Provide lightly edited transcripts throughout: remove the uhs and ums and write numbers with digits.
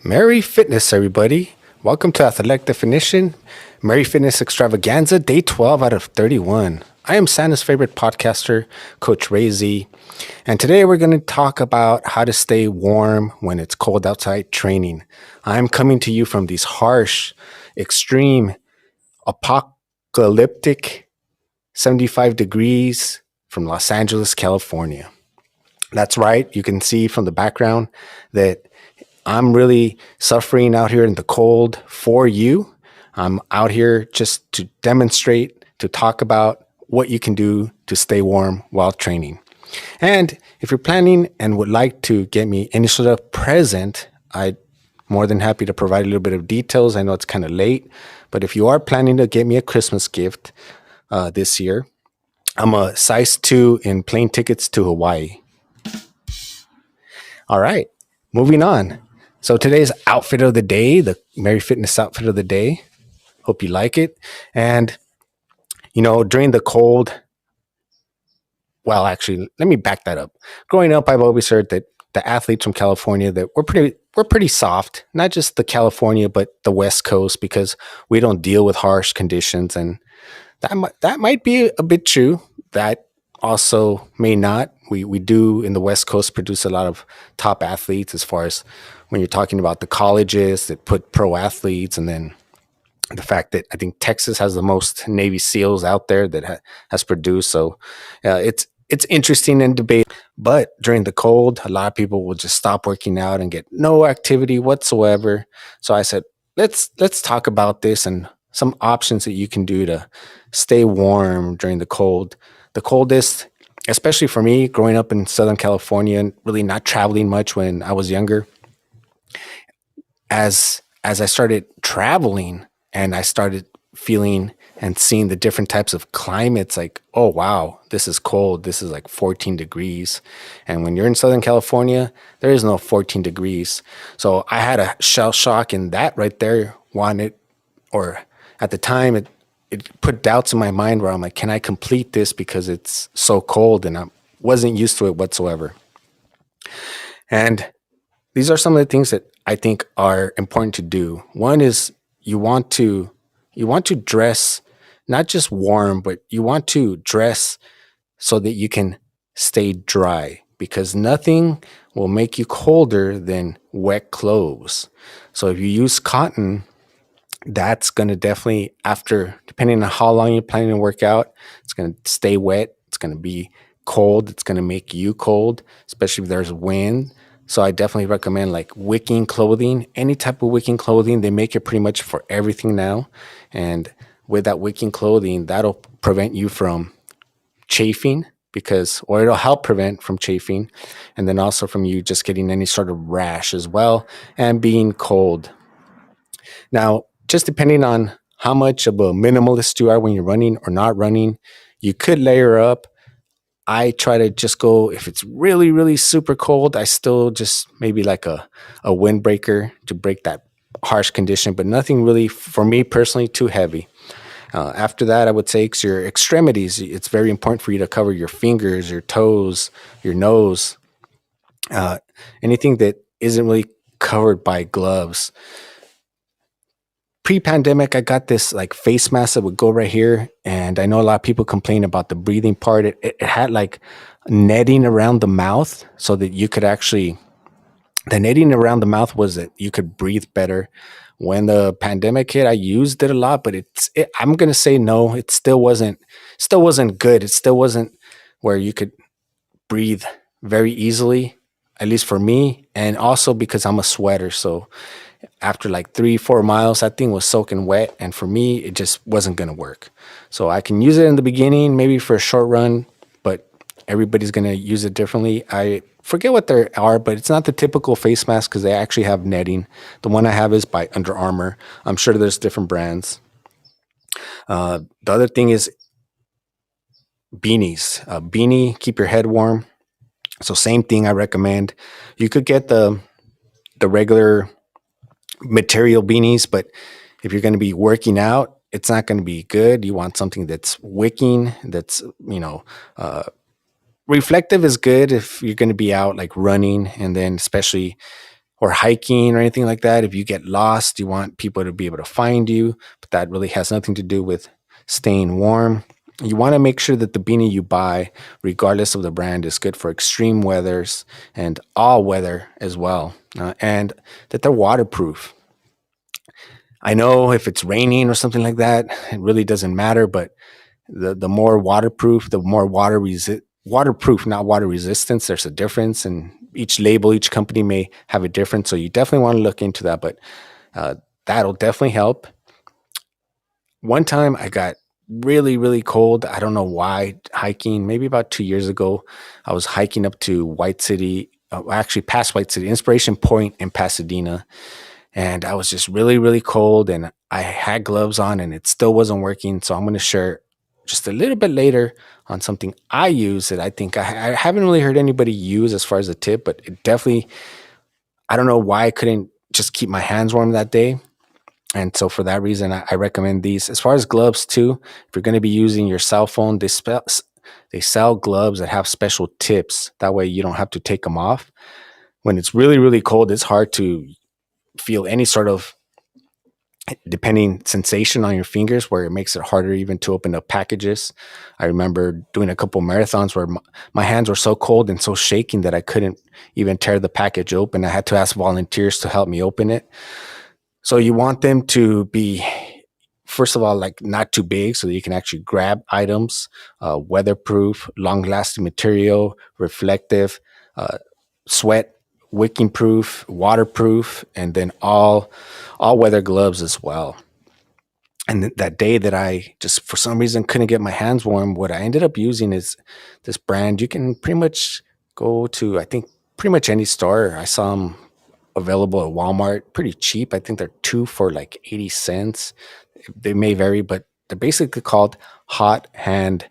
Merry Fitness, everybody. Welcome to Athletic Definition, Merry Fitness Extravaganza, day 12 out of 31. I am Santa's favorite podcaster, Coach Ray Z, and today we're going to talk about how to stay warm when it's cold outside training. I'm coming to you from these harsh, extreme, apocalyptic 75 degrees from Los Angeles, California. That's right. You can see from the background that I'm really suffering out here in the cold for you. I'm out here just to demonstrate, to talk about what you can do to stay warm while training. And if you're planning and would like to get me any sort of present, I'm more than happy to provide a little bit of details. I know it's kind of late, but if you are planning to get me a Christmas gift this year, I'm a size 2 in plane tickets to Hawaii. All right, moving on. So today's outfit of the day, the Merry Fitness outfit of the day. Hope you like it. And, during the cold, well, actually, let me back that up. Growing up, I've always heard that the athletes from California that we're pretty soft, not just the California, but the West Coast, because we don't deal with harsh conditions. And that might be a bit true. That also may not. We do in the West Coast produce a lot of top athletes as far as when you're talking about the colleges that put pro athletes, and then the fact that I think Texas has the most Navy SEALs out there that has produced. So it's interesting and debate. But during the cold, a lot of people will just stop working out and get no activity whatsoever. So I said, let's talk about this and some options that you can do to stay warm during the cold. The coldest, especially for me, growing up in Southern California and really not traveling much when I was younger. As I started traveling and I started feeling and seeing the different types of climates, like, oh wow, this is cold. This is like 14 degrees. And when you're in Southern California, there is no 14 degrees. So I had a shell shock in that right there. Or at the time, it put doubts in my mind where I'm like, can I complete this because it's so cold? And I wasn't used to it whatsoever. And these are some of the things that I think are important to do. One is you want to dress not just warm, but you want to dress so that you can stay dry, because nothing will make you colder than wet clothes. So if you use cotton, that's going to definitely, after, depending on how long you're planning to work out, it's going to stay wet. It's going to be cold. It's going to make you cold, especially if there's wind. So I definitely recommend like wicking clothing, any type of wicking clothing. They make it pretty much for everything now. And with that wicking clothing, that'll prevent you from chafing, or it'll help prevent from chafing. And then also from you just getting any sort of rash as well and being cold. Now, just depending on how much of a minimalist you are when you're running or not running, you could layer up. I try to just go, if it's really, really super cold, I still just maybe like a windbreaker to break that harsh condition, but nothing really, for me personally, too heavy. After that, I would say it's your extremities. It's very important for you to cover your fingers, your toes, your nose, anything that isn't really covered by gloves. Pre-pandemic, I got this like face mask that would go right here. And I know a lot of people complain about the breathing part. It had like netting around the mouth so that you could actually, the netting around the mouth was that you could breathe better. When the pandemic hit, I used it a lot, but I'm going to say no, it still wasn't good. It still wasn't where you could breathe very easily, at least for me. And also because I'm a sweater. So after like 3-4 miles, that thing was soaking wet. And for me, it just wasn't going to work. So I can use it in the beginning, maybe for a short run, but everybody's going to use it differently. I forget what they are, but it's not the typical face mask because they actually have netting. The one I have is by Under Armour. I'm sure there's different brands. The other thing is beanies. Beanie, keep your head warm. So same thing I recommend. You could get the regular material beanies, but if you're going to be working out, it's not going to be good. You want something that's wicking, that's reflective is good if you're going to be out like running, and then especially or hiking or anything like that. If you get lost, you want people to be able to find you, but that really has nothing to do with staying warm. You want to make sure that the beanie you buy, regardless of the brand, is good for extreme weathers and all weather as well, and that they're waterproof. I know if it's raining or something like that, it really doesn't matter, but the more waterproof, the more waterproof, not water resistance. There's a difference, and each label, each company may have a difference. So you definitely want to look into that, but uh, that'll definitely help. One time I got really, really cold. I don't know why, hiking, maybe about 2 years ago. I was hiking up to White City, actually past White City, Inspiration Point in Pasadena. And I was just really, really cold, and I had gloves on and it still wasn't working. So I'm going to share just a little bit later on something I use that I think I haven't really heard anybody use as far as a tip, but it definitely, I don't know why I couldn't just keep my hands warm that day. And so for that reason, I recommend these. As far as gloves too, if you're going to be using your cell phone, they sell gloves that have special tips. That way you don't have to take them off. When it's really, really cold, it's hard to feel any sort of depending sensation on your fingers where it makes it harder even to open up packages. I remember doing a couple marathons where my hands were so cold and so shaking that I couldn't even tear the package open. I had to ask volunteers to help me open it. So you want them to be, first of all, like not too big so that you can actually grab items, weatherproof, long lasting material, reflective, uh, sweat wicking proof, waterproof, and then all weather gloves as well. And that day that I just for some reason couldn't get my hands warm, what I ended up using is this brand. You can pretty much go to, I think, pretty much any store. I saw them available at Walmart, pretty cheap. I think they're two for like 80 cents. They may vary, but they're basically called hot hand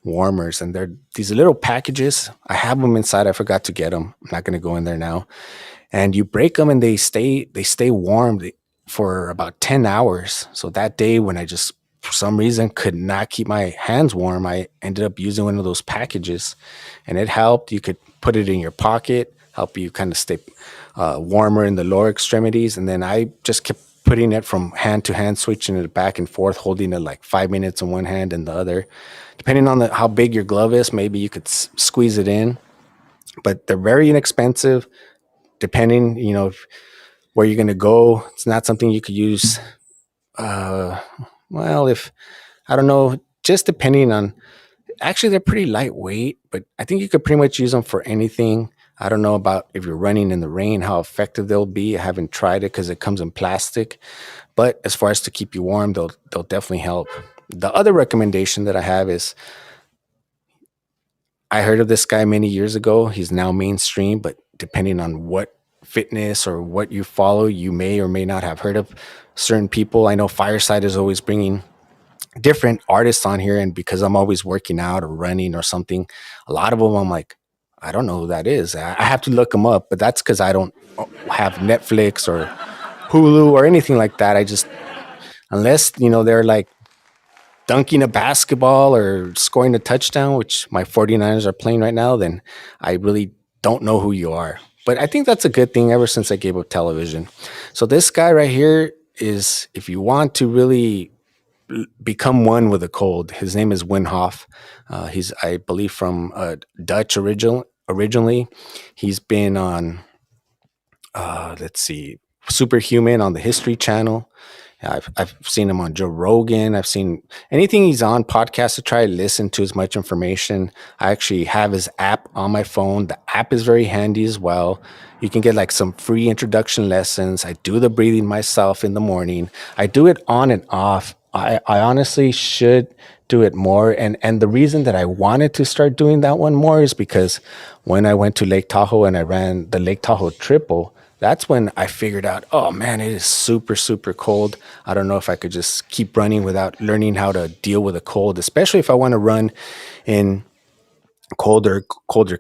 warmers. And they're these little packages. I have them inside. I forgot to get them. I'm not going to go in there now. And you break them and they stay warm for about 10 hours. So that day when I just for some reason could not keep my hands warm, I ended up using one of those packages and it helped. You could put it in your pocket, help you kind of stay warmer in the lower extremities. And then I just kept putting it from hand to hand, switching it back and forth, holding it like 5 minutes in one hand and the other. Depending on how big your glove is, maybe you could squeeze it in. But they're very inexpensive. Depending, where you're going to go, it's not something you could use. Uh, well, if I don't know, just depending on. Actually, they're pretty lightweight, but I think you could pretty much use them for anything. I don't know about if you're running in the rain, how effective they'll be. I haven't tried it because it comes in plastic. But as far as to keep you warm, they'll definitely help. The other recommendation that I have is I heard of this guy many years ago. He's now mainstream, but depending on what fitness or what you follow, you may or may not have heard of certain people. I know Fireside is always bringing different artists on here, and because I'm always working out or running or something, a lot of them I'm like, I don't know who that is. I have to look them up, but that's because I don't have Netflix or Hulu or anything like that. I just unless they're like dunking a basketball or scoring a touchdown, which my 49ers are playing right now, then I really don't know who you are. But I think that's a good thing ever since I gave up television. So this guy right here is, if you want to really become one with a cold, his name is Winhoff. He's, I believe, from Dutch originally. He's been on, let's see, Superhuman on the History Channel. I've seen him on Joe Rogan. I've seen anything he's on podcasts to try to listen to as much information. I actually have his app on my phone. The app is very handy as well. You can get like some free introduction lessons. I do the breathing myself in the morning. I do it on and off. I honestly should do it more. And the reason that I wanted to start doing that one more is because when I went to Lake Tahoe and I ran the Lake Tahoe triple, that's when I figured out, oh man, it is super, super cold. I don't know if I could just keep running without learning how to deal with a cold, especially if I want to run in colder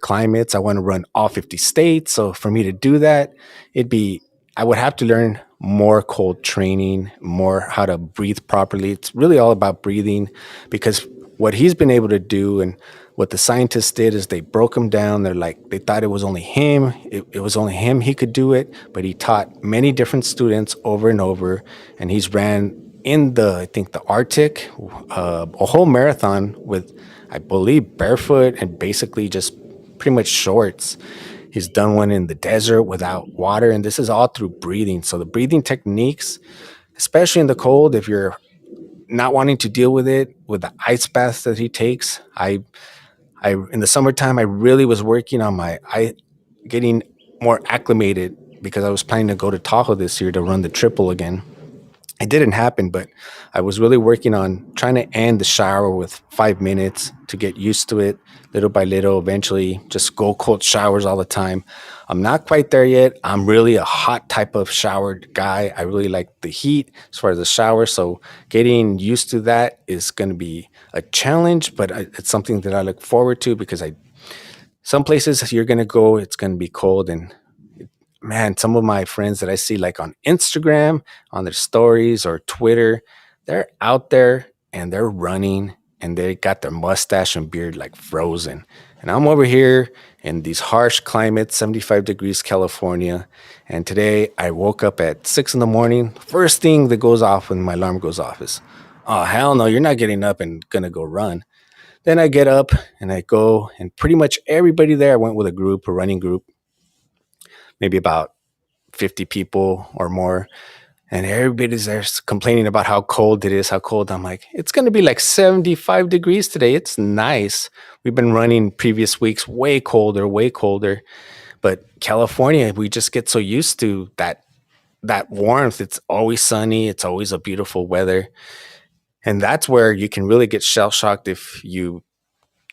climates. I want to run all 50 states. So for me to do that, I would have to learn more cold training, more how to breathe properly. It's really all about breathing because what he's been able to do and what the scientists did is they broke him down. They're like, they thought it was only him. It was only him he could do it, but he taught many different students over and over. And he's ran in the, I think, the Arctic, a whole marathon with, I believe, barefoot and basically just pretty much shorts. He's done one in the desert without water, and this is all through breathing. So the breathing techniques, especially in the cold, if you're not wanting to deal with it, with the ice baths that he takes, I in the summertime I really was working on my I getting more acclimated because I was planning to go to Tahoe this year to run the triple again. It didn't happen, but I was really working on trying to end the shower with 5 minutes to get used to it little by little. Eventually, just go cold showers all the time. I'm not quite there yet. I'm really a hot type of showered guy. I really like the heat as far as the shower. So, getting used to that is going to be a challenge, but it's something that I look forward to because some places you're going to go, it's going to be cold, and man, some of my friends that I see like on Instagram, on their stories or Twitter, they're out there and they're running and they got their mustache and beard like frozen. And I'm over here in these harsh climates, 75 degrees California. And today I woke up at 6 in the morning. First thing that goes off when my alarm goes off is, oh, hell no, you're not getting up and gonna go run. Then I get up and I go, and pretty much everybody there, I went with a group, a running group, maybe about 50 people or more. And everybody's there complaining about how cold it is, how cold. I'm like, it's going to be like 75 degrees today. It's nice. We've been running previous weeks way colder, way colder. But California, we just get so used to that warmth. It's always sunny. It's always a beautiful weather. And that's where you can really get shell shocked if you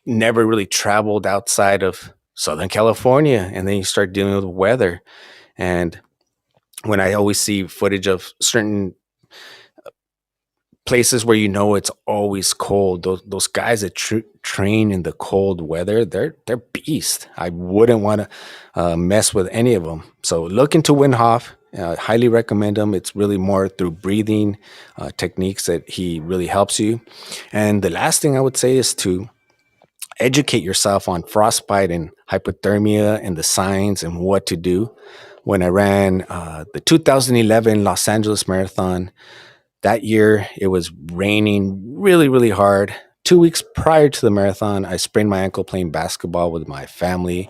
never really traveled outside of Southern California and then you start dealing with weather. And when I always see footage of certain places where it's always cold, those guys that train in the cold weather, they're beasts. I wouldn't want to mess with any of them. So look into Wim Hof. Highly recommend him. It's really more through breathing techniques that he really helps you. And the last thing I would say is to educate yourself on frostbite and hypothermia and the signs and what to do. When I ran the 2011 Los Angeles Marathon, that year it was raining really, really hard. 2 weeks prior to the marathon, I sprained my ankle playing basketball with my family.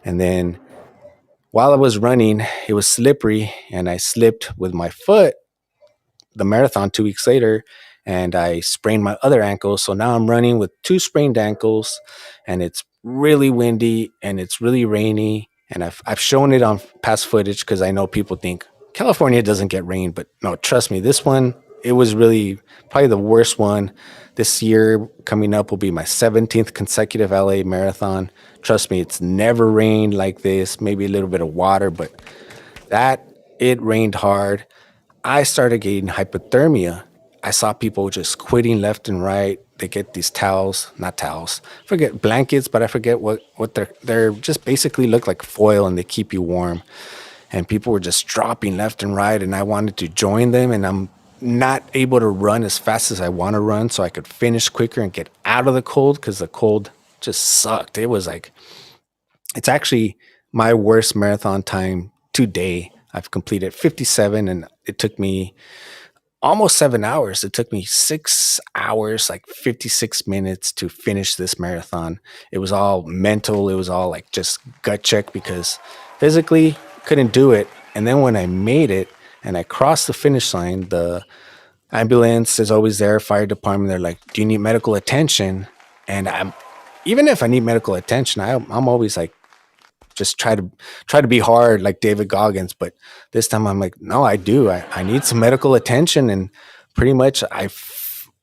And then while I was running, it was slippery and I slipped with my foot the marathon 2 weeks later, and I sprained my other ankle. So now I'm running with two sprained ankles, and it's really windy and it's really rainy. And I've shown it on past footage because I know people think California doesn't get rain, but no, trust me, this one, it was really probably the worst one. This year coming up will be my 17th consecutive LA marathon. Trust me, it's never rained like this. Maybe a little bit of water, but that it rained hard. I started getting hypothermia. I saw people just quitting left and right. They get these towels, not towels, forget blankets, but I forget what they're just basically look like foil and they keep you warm. And people were just dropping left and right, and I wanted to join them, and I'm not able to run as fast as I want to run so I could finish quicker and get out of the cold because the cold just sucked. It was like, it's actually my worst marathon time today. I've completed 57 and it took me almost 7 hours. It took me 6 hours, like 56 minutes to finish this marathon. It was all mental. It was all like just gut check because physically couldn't do it. And then when I made it and I crossed the finish line, the ambulance is always there, fire department. They're like, do you need medical attention? And even if I need medical attention, I'm always like, just try to be hard like David Goggins. But this time I'm like, no, I do. I need some medical attention. And pretty much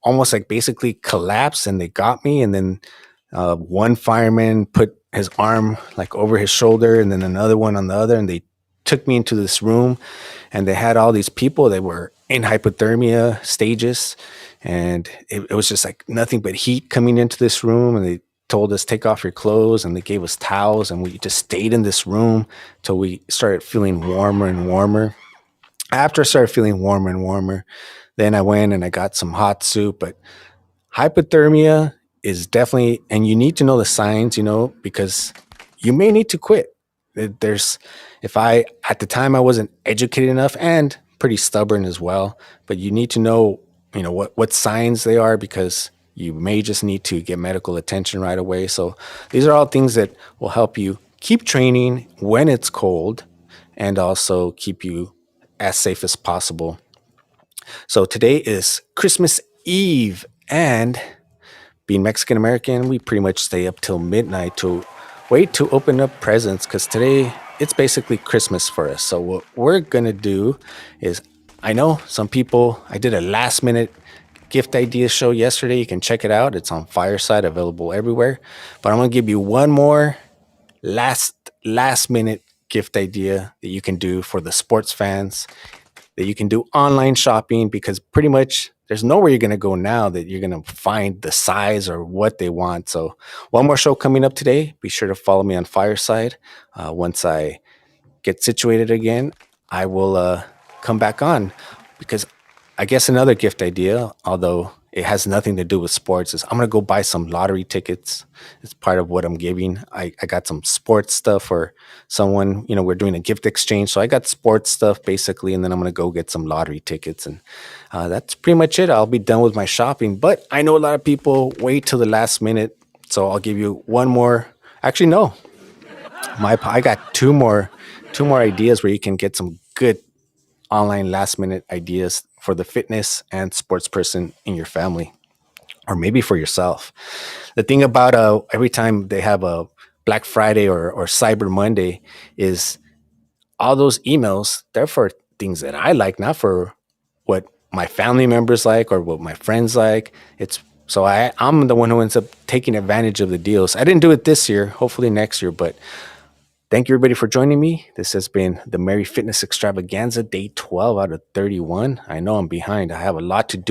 almost like basically collapsed and they got me. And then one fireman put his arm like over his shoulder and then another one on the other. And they took me into this room and they had all these people that were in hypothermia stages. And it was just like nothing but heat coming into this room. And they told us, take off your clothes, and they gave us towels, and we just stayed in this room till we started feeling warmer and warmer. After I started feeling warmer and warmer, then I went and I got some hot soup. But hypothermia is definitely, and you need to know the signs, because you may need to quit. There's, if I, at the time, I wasn't educated enough and pretty stubborn as well, but you need to know, what signs they are, because you may just need to get medical attention right away. So these are all things that will help you keep training when it's cold and also keep you as safe as possible. So today is Christmas Eve, and being Mexican American, we pretty much stay up till midnight to wait to open up presents, because today it's basically Christmas for us. So what we're gonna do is, I know some people, I did a last minute gift idea show yesterday. You can check it out. It's on Fireside, available everywhere. But I'm gonna give you one more last minute gift idea that you can do for the sports fans, that you can do online shopping, because pretty much there's nowhere you're going to go now that you're going to find the size or what they want. So one more show coming up today. Be sure to follow me on Fireside. Once I get situated again, I will come back on, because I guess another gift idea, although it has nothing to do with sports, is I'm going to go buy some lottery tickets. It's part of what I'm giving. I got some sports stuff for someone, we're doing a gift exchange. So I got sports stuff basically, and then I'm going to go get some lottery tickets. And that's pretty much it. I'll be done with my shopping. But I know a lot of people wait till the last minute. So I'll give you one more. Actually, no. I got two more ideas where you can get some good online last minute ideas for the fitness and sports person in your family, or maybe for yourself. The thing about every time they have a Black Friday or Cyber Monday is all those emails, they're for things that I like, not for what my family members like or what my friends like. I'm the one who ends up taking advantage of the deals. I didn't do it this year, hopefully next year, but thank you, everybody, for joining me. This has been the Merry Fitness Extravaganza, day 12 out of 31. I know I'm behind. I have a lot to do